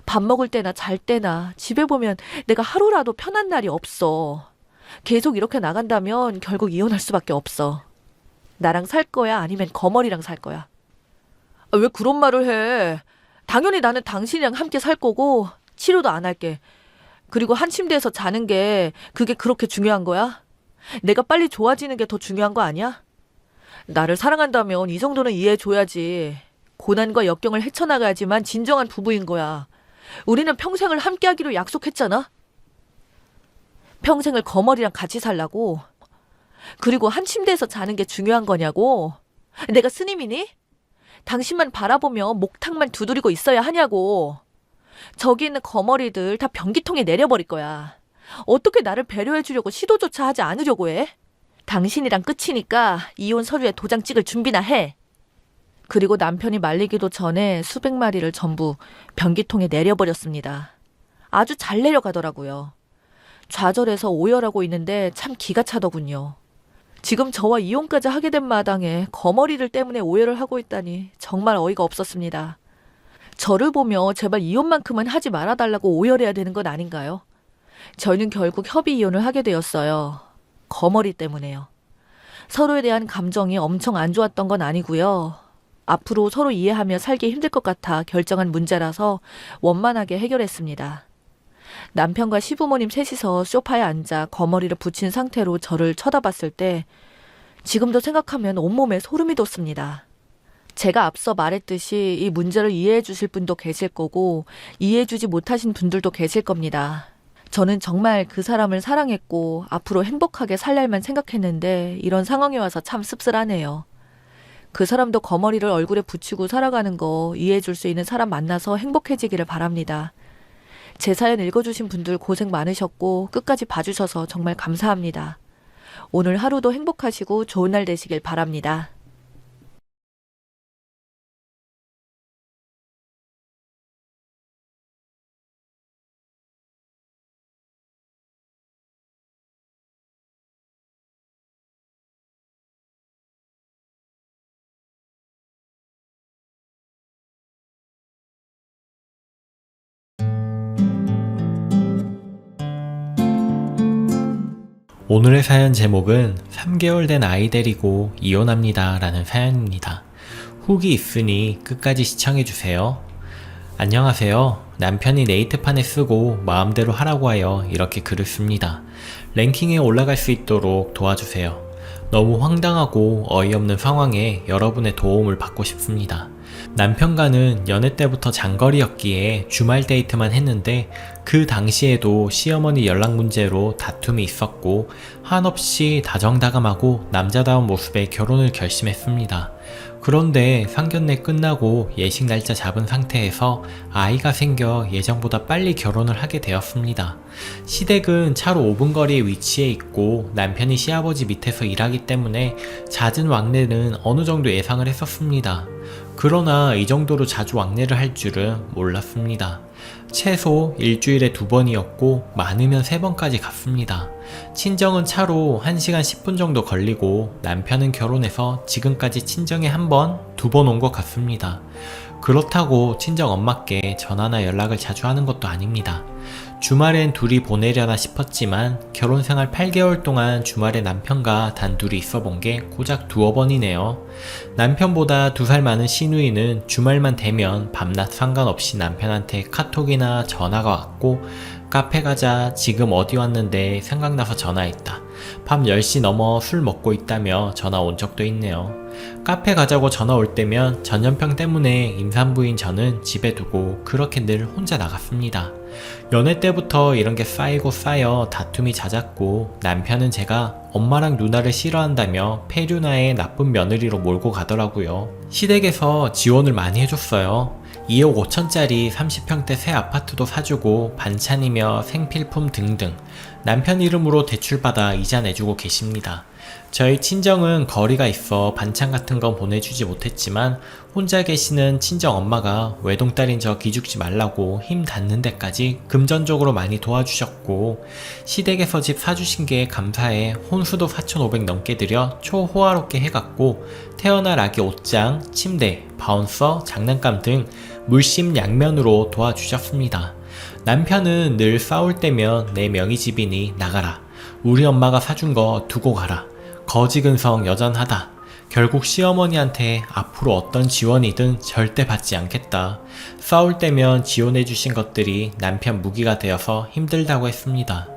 밥 먹을 때나 잘 때나 집에 보면 내가 하루라도 편한 날이 없어. 계속 이렇게 나간다면 결국 이혼할 수밖에 없어. 나랑 살 거야? 아니면 거머리랑 살 거야? 아, 왜 그런 말을 해? 당연히 나는 당신이랑 함께 살 거고 치료도 안 할게. 그리고 한 침대에서 자는 게 그게 그렇게 중요한 거야? 내가 빨리 좋아지는 게 더 중요한 거 아니야? 나를 사랑한다면 이 정도는 이해해줘야지. 고난과 역경을 헤쳐나가야지만 진정한 부부인 거야. 우리는 평생을 함께하기로 약속했잖아. 평생을 거머리랑 같이 살라고. 그리고 한 침대에서 자는 게 중요한 거냐고. 내가 스님이니? 당신만 바라보며 목탁만 두드리고 있어야 하냐고. 저기 있는 거머리들 다 변기통에 내려버릴 거야. 어떻게 나를 배려해주려고 시도조차 하지 않으려고 해? 당신이랑 끝이니까 이혼 서류에 도장 찍을 준비나 해. 그리고 남편이 말리기도 전에 수백 마리를 전부 변기통에 내려버렸습니다. 아주 잘 내려가더라고요. 좌절해서 오열하고 있는데 참 기가 차더군요. 지금 저와 이혼까지 하게 된 마당에 거머리들 때문에 오해를 하고 있다니 정말 어이가 없었습니다. 저를 보며 제발 이혼만큼은 하지 말아달라고 오열해야 되는 건 아닌가요? 저희는 결국 협의 이혼을 하게 되었어요. 거머리 때문에요. 서로에 대한 감정이 엄청 안 좋았던 건 아니고요. 앞으로 서로 이해하며 살기 힘들 것 같아 결정한 문제라서 원만하게 해결했습니다. 남편과 시부모님 셋이서 소파에 앉아 거머리를 붙인 상태로 저를 쳐다봤을 때 지금도 생각하면 온몸에 소름이 돋습니다. 제가 앞서 말했듯이 이 문제를 이해해 주실 분도 계실 거고 이해해 주지 못하신 분들도 계실 겁니다. 저는 정말 그 사람을 사랑했고 앞으로 행복하게 살 날만 생각했는데 이런 상황에 와서 참 씁쓸하네요. 그 사람도 거머리를 얼굴에 붙이고 살아가는 거 이해해 줄 수 있는 사람 만나서 행복해지기를 바랍니다. 제 사연 읽어주신 분들 고생 많으셨고 끝까지 봐주셔서 정말 감사합니다. 오늘 하루도 행복하시고 좋은 날 되시길 바랍니다. 오늘의 사연 제목은 3개월 된 아이 데리고 이혼합니다 라는 사연입니다. 후기 있으니 끝까지 시청해주세요. 안녕하세요. 남편이 네이트판에 쓰고 마음대로 하라고 하여 이렇게 글을 씁니다. 랭킹에 올라갈 수 있도록 도와주세요. 너무 황당하고 어이없는 상황에 여러분의 도움을 받고 싶습니다. 남편과는 연애 때부터 장거리였기에 주말 데이트만 했는데 그 당시에도 시어머니 연락 문제로 다툼이 있었고 한없이 다정다감하고 남자다운 모습에 결혼을 결심했습니다. 그런데 상견례 끝나고 예식 날짜 잡은 상태에서 아이가 생겨 예정보다 빨리 결혼을 하게 되었습니다. 시댁은 차로 5분 거리에 위치해 있고 남편이 시아버지 밑에서 일하기 때문에 잦은 왕래는 어느 정도 예상을 했었습니다. 그러나 이 정도로 자주 왕래를 할 줄은 몰랐습니다. 최소 일주일에 2번이었고 많으면 3번까지 갔습니다. 친정은 차로 1시간 10분 정도 걸리고 남편은 결혼해서 지금까지 친정에 1번, 2번 온 것 같습니다. 그렇다고 친정 엄마께 전화나 연락을 자주 하는 것도 아닙니다. 주말엔 둘이 보내려나 싶었지만 결혼생활 8개월 동안 주말에 남편과 단둘이 있어본 게 고작 2번이네요. 남편보다 2살 많은 시누이는 주말만 되면 밤낮 상관없이 남편한테 카톡이나 전화가 왔고 카페 가자, 지금 어디 왔는데 생각나서 전화했다. 밤 10시 넘어 술 먹고 있다며 전화 온 적도 있네요. 카페 가자고 전화 올 때면 전염병 때문에 임산부인 저는 집에 두고 그렇게 늘 혼자 나갔습니다. 연애 때부터 이런 게 쌓이고 쌓여 다툼이 잦았고 남편은 제가 엄마랑 누나를 싫어한다며 폐륜아의 나쁜 며느리로 몰고 가더라고요. 시댁에서 지원을 많이 해줬어요. 2억 5천짜리 30평대 새 아파트도 사주고 반찬이며 생필품 등등 남편 이름으로 대출받아 이자 내주고 계십니다. 저희 친정은 거리가 있어 반찬 같은 건 보내주지 못했지만 혼자 계시는 친정 엄마가 외동딸인 저 기죽지 말라고 힘 닿는 데까지 금전적으로 많이 도와주셨고 시댁에서 집 사주신 게 감사해 혼수도 4,500 넘게 들여 초호화롭게 해갔고 태어날 아기 옷장, 침대, 바운서, 장난감 등 물심양면으로 도와주셨습니다. 남편은 늘 싸울 때면 내 명의 집이니 나가라. 우리 엄마가 사준 거 두고 가라. 거지근성 여전하다. 결국 시어머니한테 앞으로 어떤 지원이든 절대 받지 않겠다. 싸울 때면 지원해주신 것들이 남편 무기가 되어서 힘들다고 했습니다.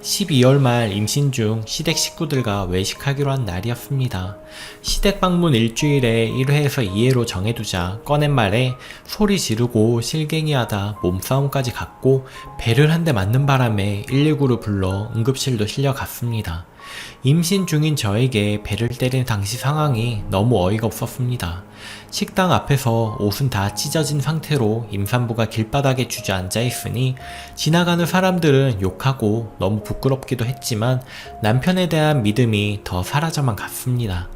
12월 말 임신 중 시댁 식구들과 외식하기로 한 날이었습니다. 시댁 방문 일주일에 1회에서 2회로 정해두자 꺼낸 말에 소리 지르고 실갱이하다 몸싸움까지 갔고 배를 한 대 맞는 바람에 119를 불러 응급실도 실려갔습니다. 임신 중인 저에게 배를 때린 당시 상황이 너무 어이가 없었습니다. 식당 앞에서 옷은 다 찢어진 상태로 임산부가 길바닥에 주저앉아 있으니 지나가는 사람들은 욕하고 너무 부끄럽기도 했지만 남편에 대한 믿음이 더 사라져만 갔습니다.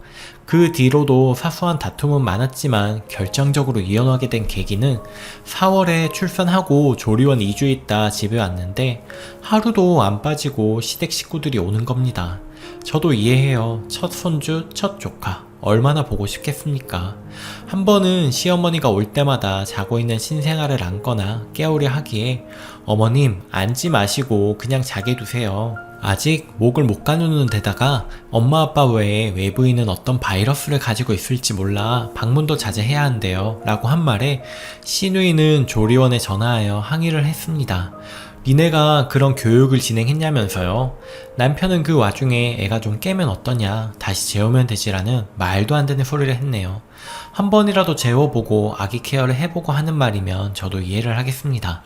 그 뒤로도 사소한 다툼은 많았지만 결정적으로 이혼하게 된 계기는 4월에 출산하고 조리원 2주 있다 집에 왔는데 하루도 안 빠지고 시댁 식구들이 오는 겁니다. 저도 이해해요. 첫 손주, 첫 조카. 얼마나 보고 싶겠습니까? 한 번은 시어머니가 올 때마다 자고 있는 신생아를 안거나 깨우려 하기에 어머님 앉지 마시고 그냥 자게 두세요. 아직 목을 못 가누는 데다가 엄마 아빠 외에 외부인은 어떤 바이러스를 가지고 있을지 몰라 방문도 자제해야 한대요 라고 한 말에 시누이는 조리원에 전화하여 항의를 했습니다. 니네가 그런 교육을 진행했냐면서요. 남편은 그 와중에 애가 좀 깨면 어떠냐 다시 재우면 되지라는 말도 안 되는 소리를 했네요. 한 번이라도 재워보고 아기 케어를 해보고 하는 말이면 저도 이해를 하겠습니다.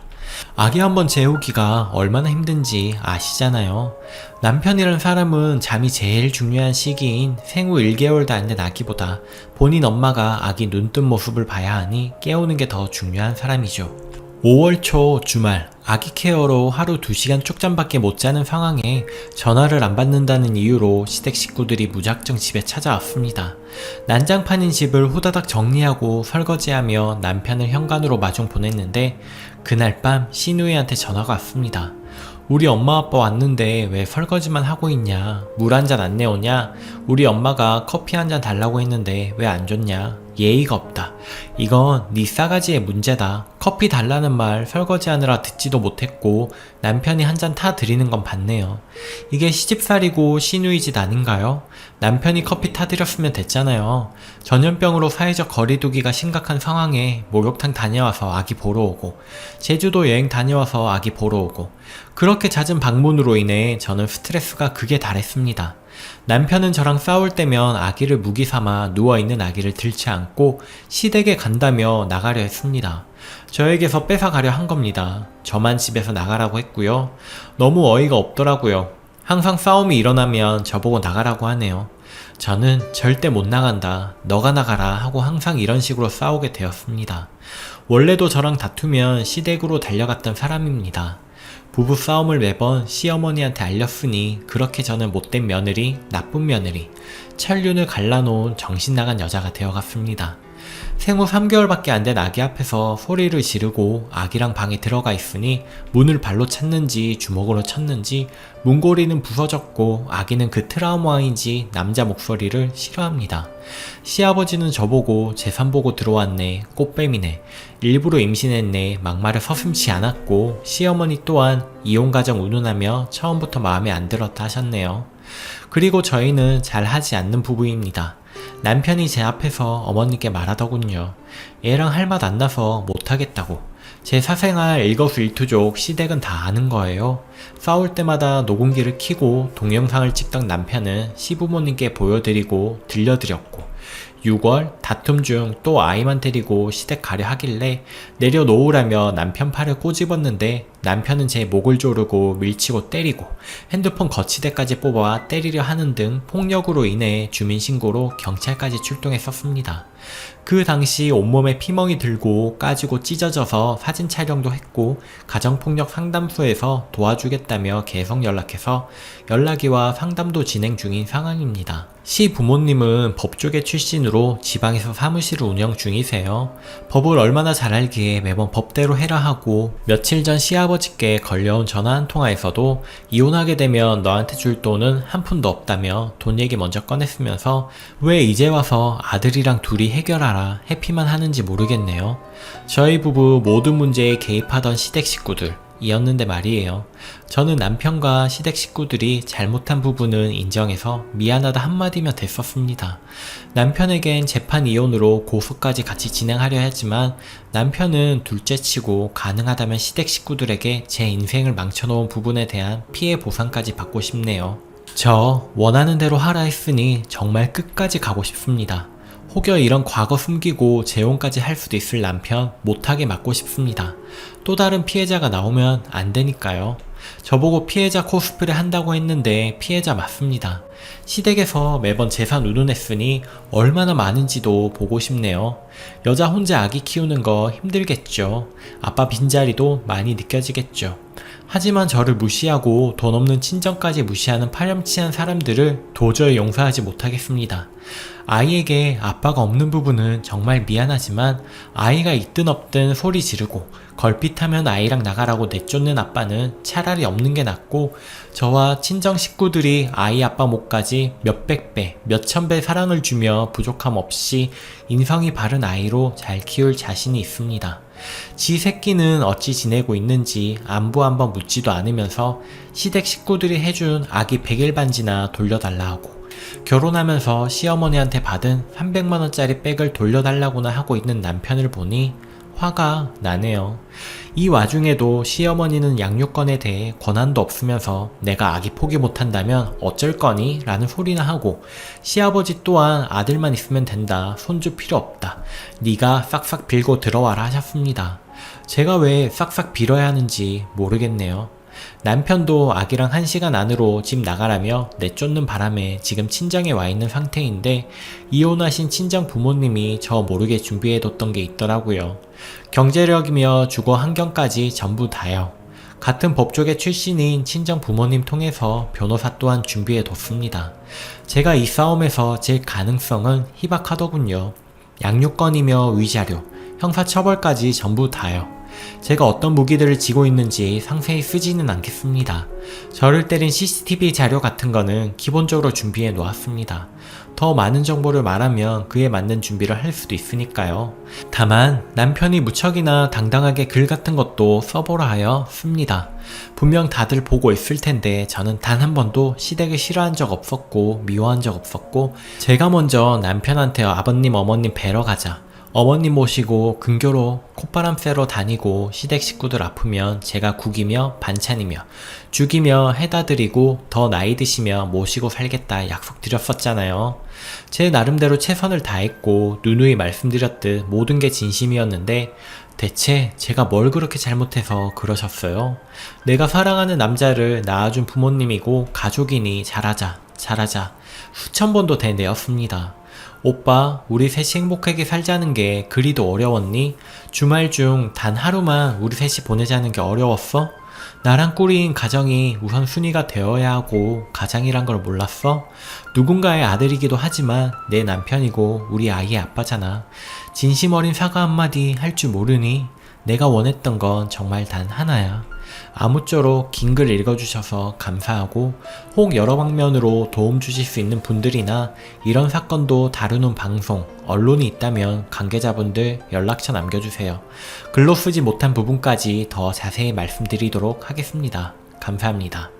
아기 한번 재우기가 얼마나 힘든지 아시잖아요. 남편이란 사람은 잠이 제일 중요한 시기인 생후 1개월도 안 된 아기보다 본인 엄마가 아기 눈뜬 모습을 봐야 하니 깨우는 게 더 중요한 사람이죠. 5월 초 주말 아기 케어로 하루 2시간 쪽잠밖에 못 자는 상황에 전화를 안 받는다는 이유로 시댁 식구들이 무작정 집에 찾아왔습니다. 난장판인 집을 후다닥 정리하고 설거지하며 남편을 현관으로 마중 보냈는데 그날 밤 시누이한테 전화가 왔습니다. 우리 엄마 아빠 왔는데 왜 설거지만 하고 있냐? 물 한 잔 안 내오냐? 우리 엄마가 커피 한 잔 달라고 했는데 왜 안 줬냐? 예의가 없다. 이건 네 싸가지의 문제다. 커피 달라는 말 설거지하느라 듣지도 못했고 남편이 한 잔 타 드리는 건 봤네요. 이게 시집살이고 시누이 짓 아닌가요? 남편이 커피 타드렸으면 됐잖아요. 전염병으로 사회적 거리두기가 심각한 상황에 목욕탕 다녀와서 아기 보러 오고 제주도 여행 다녀와서 아기 보러 오고 그렇게 잦은 방문으로 인해 저는 스트레스가 극에 달했습니다. 남편은 저랑 싸울 때면 아기를 무기 삼아 누워있는 아기를 들지 않고 시댁에 간다며 나가려 했습니다. 저에게서 뺏어가려 한 겁니다. 저만 집에서 나가라고 했고요. 너무 어이가 없더라고요. 항상 싸움이 일어나면 저보고 나가라고 하네요. 저는 절대 못 나간다. 너가 나가라 하고 항상 이런 식으로 싸우게 되었습니다. 원래도 저랑 다투면 시댁으로 달려갔던 사람입니다. 부부싸움을 매번 시어머니한테 알렸으니 그렇게 저는 못된 며느리, 나쁜 며느리, 천륜을 갈라놓은 정신나간 여자가 되어갔습니다. 생후 3개월밖에 안 된 아기 앞에서 소리를 지르고 아기랑 방에 들어가 있으니 문을 발로 찼는지 주먹으로 쳤는지 문고리는 부서졌고 아기는 그 트라우마인지 남자 목소리를 싫어합니다. 시아버지는 저보고 재산 보고 들어왔네, 꽃뱀이네, 일부러 임신했네 막말을 서슴지 않았고 시어머니 또한 이혼가정 운운하며 처음부터 마음에 안 들었다 하셨네요. 그리고 저희는 잘 하지 않는 부부입니다. 남편이 제 앞에서 어머니께 말하더군요. 얘랑 할 맛 안 나서 못하겠다고. 제 사생활 일거수일투족 시댁은 다 아는 거예요. 싸울 때마다 녹음기를 켜고 동영상을 찍던 남편은 시부모님께 보여드리고 들려드렸고 6월 다툼 중 또 아이만 데리고 시댁 가려 하길래 내려놓으라며 남편 팔을 꼬집었는데 남편은 제 목을 조르고 밀치고 때리고 핸드폰 거치대까지 뽑아 때리려 하는 등 폭력으로 인해 주민신고로 경찰까지 출동했었습니다. 그 당시 온몸에 피멍이 들고 까지고 찢어져서 사진 촬영도 했고 가정폭력 상담소에서 도와주겠다며 계속 연락해서 연락이와 상담도 진행 중인 상황입니다. 시 부모님은 법조계 출신으로 지방에서 사무실을 운영 중이세요. 법을 얼마나 잘 알기에 매번 법대로 해라 하고 며칠 전 시아버지께 걸려온 전화 한 통화에서도 이혼하게 되면 너한테 줄 돈은 한 푼도 없다며 돈 얘기 먼저 꺼냈으면서 왜 이제 와서 아들이랑 둘이 해결하라 해피만 하는지 모르겠네요. 저희 부부 모든 문제에 개입하던 시댁 식구들 이었는데 말이에요. 저는 남편과 시댁 식구들이 잘못한 부분은 인정해서 미안하다 한마디면 됐었습니다. 남편에겐 재판 이혼으로 고소까지 같이 진행하려 했지만 남편은 둘째치고 가능하다면 시댁 식구들에게 제 인생을 망쳐놓은 부분에 대한 피해 보상까지 받고 싶네요. 저 원하는 대로 하라 했으니 정말 끝까지 가고 싶습니다. 혹여 이런 과거 숨기고 재혼까지 할 수도 있을 남편 못하게 막고 싶습니다. 또 다른 피해자가 나오면 안 되니까요. 저보고 피해자 코스프레 한다고 했는데 피해자 맞습니다. 시댁에서 매번 재산 운운했으니 얼마나 많은지도 보고 싶네요. 여자 혼자 아기 키우는 거 힘들겠죠. 아빠 빈자리도 많이 느껴지겠죠. 하지만 저를 무시하고 돈 없는 친정까지 무시하는 파렴치한 사람들을 도저히 용서하지 못하겠습니다. 아이에게 아빠가 없는 부분은 정말 미안하지만 아이가 있든 없든 소리 지르고 걸핏하면 아이랑 나가라고 내쫓는 아빠는 차라리 없는 게 낫고 저와 친정 식구들이 아이 아빠 몫까지 몇백 배, 몇천 배 사랑을 주며 부족함 없이 인성이 바른 아이로 잘 키울 자신이 있습니다. 지 새끼는 어찌 지내고 있는지 안부 한번 묻지도 않으면서 시댁 식구들이 해준 아기 100일 반지나 돌려달라 하고 결혼하면서 시어머니한테 받은 300만원짜리 백을 돌려달라고나 하고 있는 남편을 보니 화가 나네요. 이 와중에도 시어머니는 양육권에 대해 권한도 없으면서 내가 아기 포기 못한다면 어쩔 거니? 라는 소리나 하고 시아버지 또한 아들만 있으면 된다. 손주 필요 없다. 네가 싹싹 빌고 들어와라 하셨습니다. 제가 왜 싹싹 빌어야 하는지 모르겠네요. 남편도 아기랑 1시간 안으로 집 나가라며 내쫓는 바람에 지금 친정에 와 있는 상태인데 이혼하신 친정 부모님이 저 모르게 준비해뒀던 게 있더라고요. 경제력이며 주거 환경까지 전부 다요. 같은 법조계 출신인 친정 부모님 통해서 변호사 또한 준비해뒀습니다. 제가 이 싸움에서 질 가능성은 희박하더군요. 양육권이며 위자료, 형사처벌까지 전부 다요. 제가 어떤 무기들을 쥐고 있는지 상세히 쓰지는 않겠습니다. 저를 때린 CCTV 자료 같은 거는 기본적으로 준비해 놓았습니다. 더 많은 정보를 말하면 그에 맞는 준비를 할 수도 있으니까요. 다만 남편이 무척이나 당당하게 글 같은 것도 써보라 하여 씁니다. 분명 다들 보고 있을 텐데 저는 단 한 번도 시댁을 싫어한 적 없었고 미워한 적 없었고 제가 먼저 남편한테 아버님 어머님 뵈러 가자, 어머님 모시고 근교로 콧바람 쐬러 다니고 시댁 식구들 아프면 제가 국이며 반찬이며 죽이며 해다 드리고 더 나이 드시며 모시고 살겠다 약속드렸었잖아요. 제 나름대로 최선을 다했고 누누이 말씀드렸듯 모든 게 진심이었는데 대체 제가 뭘 그렇게 잘못해서 그러셨어요? 내가 사랑하는 남자를 낳아준 부모님이고 가족이니 잘하자 수천 번도 되뇌었습니다. 오빠, 우리 셋이 행복하게 살자는 게 그리도 어려웠니? 주말 중 단 하루만 우리 셋이 보내자는 게 어려웠어? 나랑 꾸린 가정이 우선순위가 되어야 하고 가장이란 걸 몰랐어? 누군가의 아들이기도 하지만 내 남편이고 우리 아이의 아빠잖아. 진심 어린 사과 한마디 할 줄 모르니? 내가 원했던 건 정말 단 하나야. 아무쪼록 긴 글 읽어주셔서 감사하고 혹 여러 방면으로 도움 주실 수 있는 분들이나 이런 사건도 다루는 방송, 언론이 있다면 관계자분들 연락처 남겨주세요. 글로 쓰지 못한 부분까지 더 자세히 말씀드리도록 하겠습니다. 감사합니다.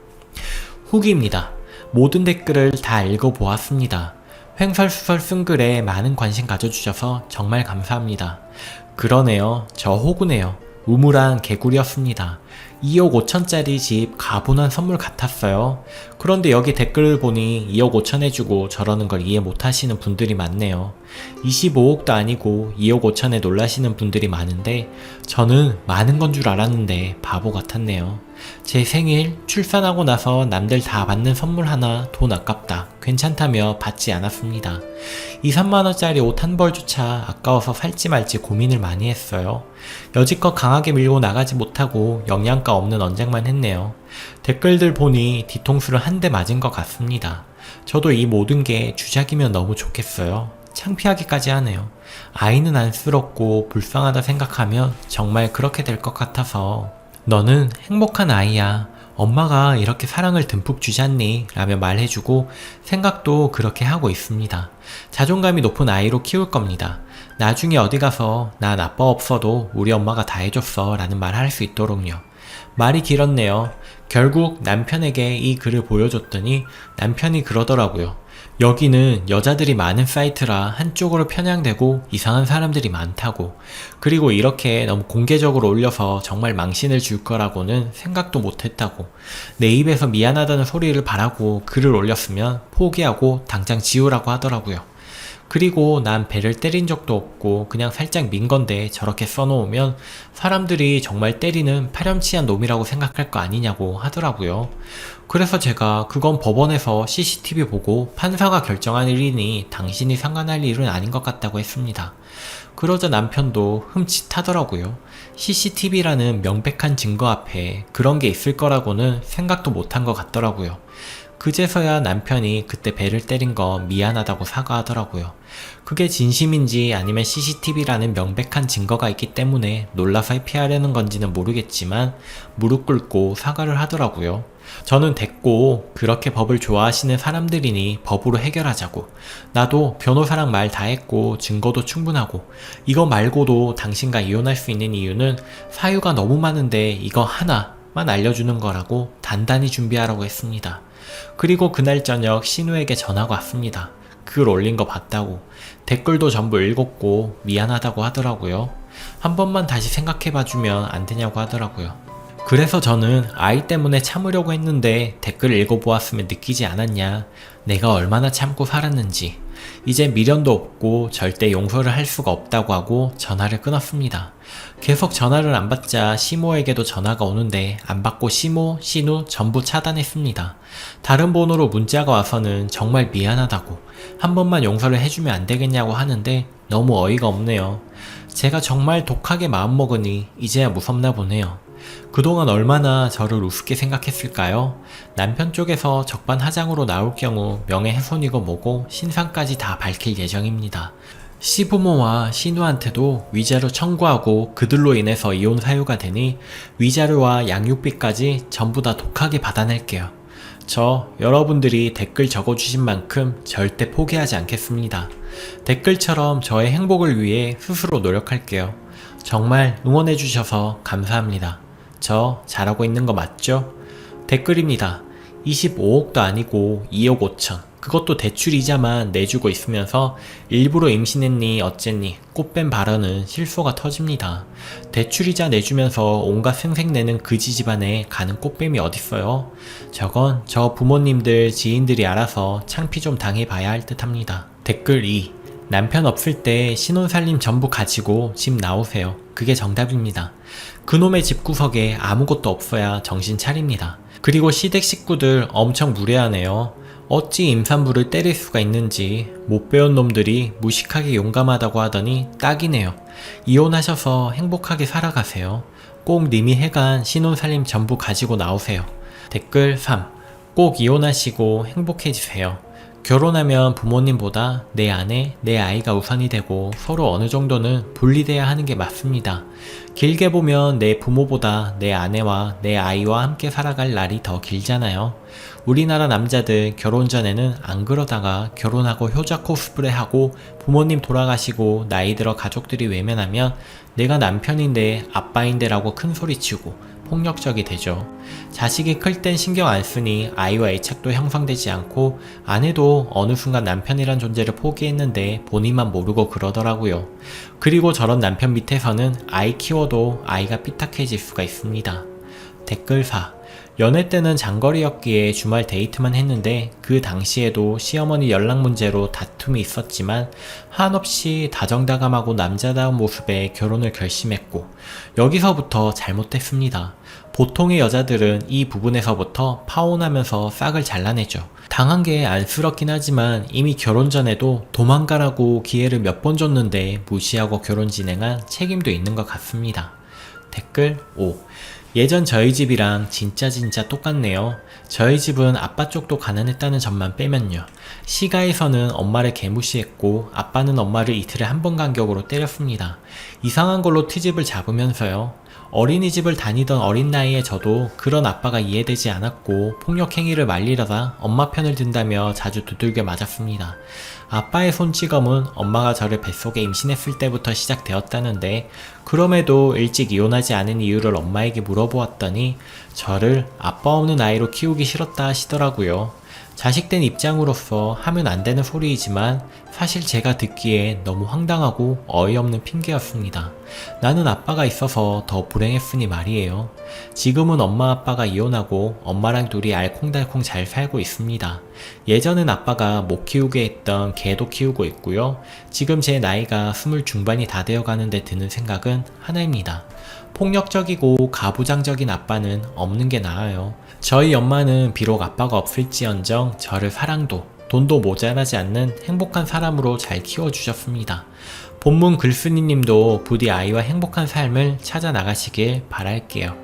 후기입니다. 모든 댓글을 다 읽어보았습니다. 횡설수설 쓴 글에 많은 관심 가져주셔서 정말 감사합니다. 그러네요. 저 호구네요. 우물한 개구리였습니다. 2억 5천짜리 집 가분한 선물 같았어요. 그런데 여기 댓글을 보니 2억 5천 해주고 저러는 걸 이해 못하시는 분들이 많네요. 25억도 아니고 2억 5천에 놀라시는 분들이 많은데 저는 많은 건 줄 알았는데 바보 같았네요. 제 생일, 출산하고 나서 남들 다 받는 선물 하나 돈 아깝다, 괜찮다며 받지 않았습니다. 2, 3만원짜리 옷 한 벌조차 아까워서 살지 말지 고민을 많이 했어요. 여지껏 강하게 밀고 나가지 못하고 영양가 없는 언쟁만 했네요. 댓글들 보니 뒤통수를 한 대 맞은 것 같습니다. 저도 이 모든 게 주작이면 너무 좋겠어요. 창피하기까지 하네요. 아이는 안쓰럽고 불쌍하다 생각하면 정말 그렇게 될 것 같아서 너는 행복한 아이야. 엄마가 이렇게 사랑을 듬뿍 주잖니? 라며 말해주고 생각도 그렇게 하고 있습니다. 자존감이 높은 아이로 키울 겁니다. 나중에 어디 가서 난 아빠 없어도 우리 엄마가 다 해줬어 라는 말 할 수 있도록요. 말이 길었네요. 결국 남편에게 이 글을 보여줬더니 남편이 그러더라고요. 여기는 여자들이 많은 사이트라 한쪽으로 편향되고 이상한 사람들이 많다고. 그리고 이렇게 너무 공개적으로 올려서 정말 망신을 줄 거라고는 생각도 못했다고. 내 입에서 미안하다는 소리를 바라고 글을 올렸으면 포기하고 당장 지우라고 하더라고요. 그리고 난 배를 때린 적도 없고 그냥 살짝 민 건데 저렇게 써놓으면 사람들이 정말 때리는 파렴치한 놈이라고 생각할 거 아니냐고 하더라고요. 그래서 제가 그건 법원에서 CCTV 보고 판사가 결정한 일이니 당신이 상관할 일은 아닌 것 같다고 했습니다. 그러자 남편도 흠칫하더라고요. CCTV라는 명백한 증거 앞에 그런 게 있을 거라고는 생각도 못한 것 같더라고요. 그제서야 남편이 그때 배를 때린 거 미안하다고 사과하더라고요. 그게 진심인지 아니면 CCTV라는 명백한 증거가 있기 때문에 놀라서 회피하려는 건지는 모르겠지만 무릎 꿇고 사과를 하더라고요. 저는 됐고 그렇게 법을 좋아하시는 사람들이니 법으로 해결하자고. 나도 변호사랑 말 다 했고 증거도 충분하고 이거 말고도 당신과 이혼할 수 있는 이유는 사유가 너무 많은데 이거 하나만 알려주는 거라고 단단히 준비하라고 했습니다. 그리고 그날 저녁 신우에게 전화가 왔습니다. 글 올린 거 봤다고. 댓글도 전부 읽었고 미안하다고 하더라고요. 한 번만 다시 생각해봐주면 안 되냐고 하더라고요. 그래서 저는 아이 때문에 참으려고 했는데 댓글 읽어보았으면 느끼지 않았냐. 내가 얼마나 참고 살았는지. 이제 미련도 없고 절대 용서를 할 수가 없다고 하고 전화를 끊었습니다. 계속 전화를 안 받자 시모에게도 전화가 오는데 안 받고 시모, 신우 전부 차단했습니다. 다른 번호로 문자가 와서는 정말 미안하다고 한 번만 용서를 해주면 안 되겠냐고 하는데 너무 어이가 없네요. 제가 정말 독하게 마음먹으니 이제야 무섭나 보네요. 그동안 얼마나 저를 우습게 생각했을까요? 남편 쪽에서 적반하장으로 나올 경우 명예훼손이고 뭐고 신상까지 다 밝힐 예정입니다. 시부모와 신우한테도 위자료 청구하고 그들로 인해서 이혼 사유가 되니 위자료와 양육비까지 전부 다 독하게 받아낼게요. 저 여러분들이 댓글 적어주신 만큼 절대 포기하지 않겠습니다. 댓글처럼 저의 행복을 위해 스스로 노력할게요. 정말 응원해주셔서 감사합니다. 저 잘하고 있는 거 맞죠? 댓글입니다. 25억도 아니고 2억 5천. 그것도 대출이자만 내주고 있으면서 일부러 임신했니 어쨌니 꽃뱀 발언은 실소가 터집니다. 대출이자 내주면서 온갖 생색내는 그지 집안에 가는 꽃뱀이 어딨어요? 저건 저 부모님들 지인들이 알아서 창피 좀 당해봐야 할 듯 합니다. 댓글 2. 남편 없을 때 신혼살림 전부 가지고 집 나오세요. 그게 정답입니다. 그놈의 집구석에 아무것도 없어야 정신 차립니다. 그리고 시댁 식구들 엄청 무례하네요. 어찌 임산부를 때릴 수가 있는지 못 배운 놈들이 무식하게 용감하다고 하더니 딱이네요. 이혼하셔서 행복하게 살아가세요. 꼭 님이 해간 신혼살림 전부 가지고 나오세요. 댓글 3. 꼭 이혼하시고 행복해지세요. 결혼하면 부모님보다 내 아내, 내 아이가 우선이 되고 서로 어느 정도는 분리돼야 하는 게 맞습니다. 길게 보면 내 부모보다 내 아내와 내 아이와 함께 살아갈 날이 더 길잖아요. 우리나라 남자들 결혼 전에는 안 그러다가 결혼하고 효자 코스프레 하고 부모님 돌아가시고 나이 들어 가족들이 외면하면 내가 남편인데 아빠인데 라고 큰소리치고 폭력적이 되죠. 자식이 클 땐 신경 안 쓰니 아이와 애착도 형성되지 않고 아내도 어느 순간 남편이란 존재를 포기했는데 본인만 모르고 그러더라고요. 그리고 저런 남편 밑에서는 아이 키워도 아이가 삐딱해질 수가 있습니다. 댓글 4. 연애 때는 장거리였기에 주말 데이트만 했는데 그 당시에도 시어머니 연락 문제로 다툼이 있었지만 한없이 다정다감하고 남자다운 모습에 결혼을 결심했고 여기서부터 잘못됐습니다. 보통의 여자들은 이 부분에서부터 파혼하면서 싹을 잘라내죠. 당한 게 안쓰럽긴 하지만 이미 결혼 전에도 도망가라고 기회를 몇 번 줬는데 무시하고 결혼 진행한 책임도 있는 것 같습니다. 댓글 5. 예전 저희 집이랑 진짜 똑같네요. 저희 집은 아빠 쪽도 가난했다는 점만 빼면요. 시가에서는 엄마를 개무시했고 아빠는 엄마를 이틀에 한 번 간격으로 때렸습니다. 이상한 걸로 트집을 잡으면서요. 어린이집을 다니던 어린 나이에 저도 그런 아빠가 이해되지 않았고 폭력 행위를 말리려다 엄마 편을 든다며 자주 두들겨 맞았습니다. 아빠의 손찌검은 엄마가 저를 뱃속에 임신했을 때부터 시작되었다는데 그럼에도 일찍 이혼하지 않은 이유를 엄마에게 물어보았더니 저를 아빠 없는 아이로 키우기 싫었다 하시더라고요. 자식된 입장으로서 하면 안 되는 소리이지만 사실 제가 듣기에 너무 황당하고 어이없는 핑계였습니다. 나는 아빠가 있어서 더 불행했으니 말이에요. 지금은 엄마 아빠가 이혼하고 엄마랑 둘이 알콩달콩 잘 살고 있습니다. 예전엔 아빠가 못 키우게 했던 개도 키우고 있고요. 지금 제 나이가 20 중반이 다 되어가는데 드는 생각은 하나입니다. 폭력적이고 가부장적인 아빠는 없는 게 나아요. 저희 엄마는 비록 아빠가 없을지언정 저를 사랑도 돈도 모자라지 않는 행복한 사람으로 잘 키워주셨습니다. 본문 글쓴이님도 부디 아이와 행복한 삶을 찾아 나가시길 바랄게요.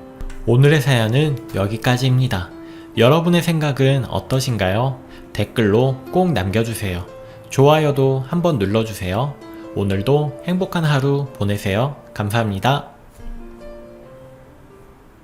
오늘의 사연은 여기까지입니다. 여러분의 생각은 어떠신가요? 댓글로 꼭 남겨주세요. 좋아요도 한번 눌러주세요. 오늘도 행복한 하루 보내세요. 감사합니다.